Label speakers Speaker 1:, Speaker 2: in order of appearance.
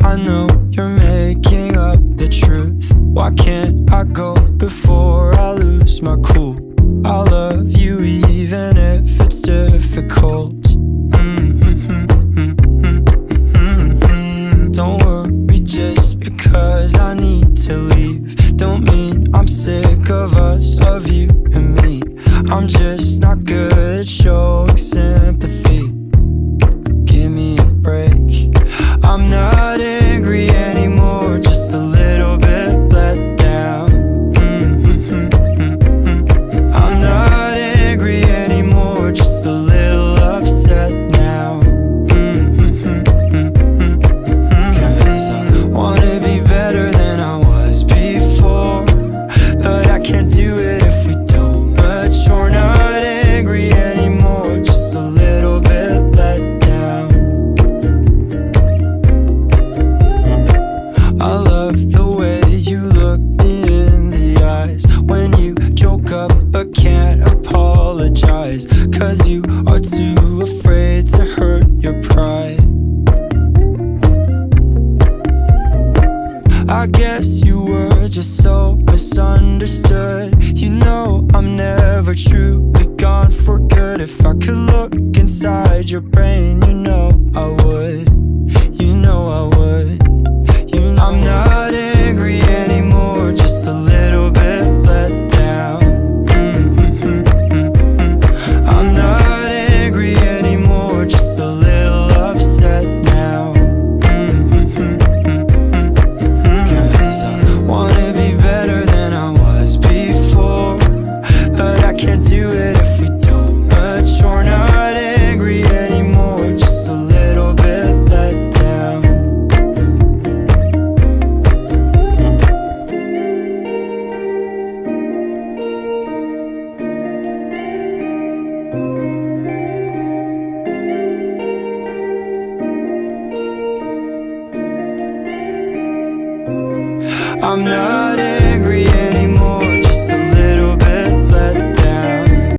Speaker 1: I know you're making up the truth. Why can't I go before I lose my cool? I love you even if it's difficult. Don't worry just because I need to leave. Don't mean I'm sick of us, of you and me. I'm just not good at showing sympathy. Give me a break. I'm not angry anymore, just a little bit let down. I'm not angry anymore, just a little upset now. Cause I wanna be better than I was before, but I can't do it if we don't mature. Not angry anymore, just a little bit let down. I love the way you look me in the eyes when you joke up but can't apologize, cause you are too afraid to hurt your pride. I guess you were just so misunderstood. You know I'm never truly gone for good. If I could look inside your brain, you know I would. You know I would. You know I'm not angry anymore, just a little bit let down. I'm not angry anymore, just a little upset now. Cause I wanna be better than I was before, but I can't do it if we don't mature. Not angry anymore, just a little bit let down. I'm not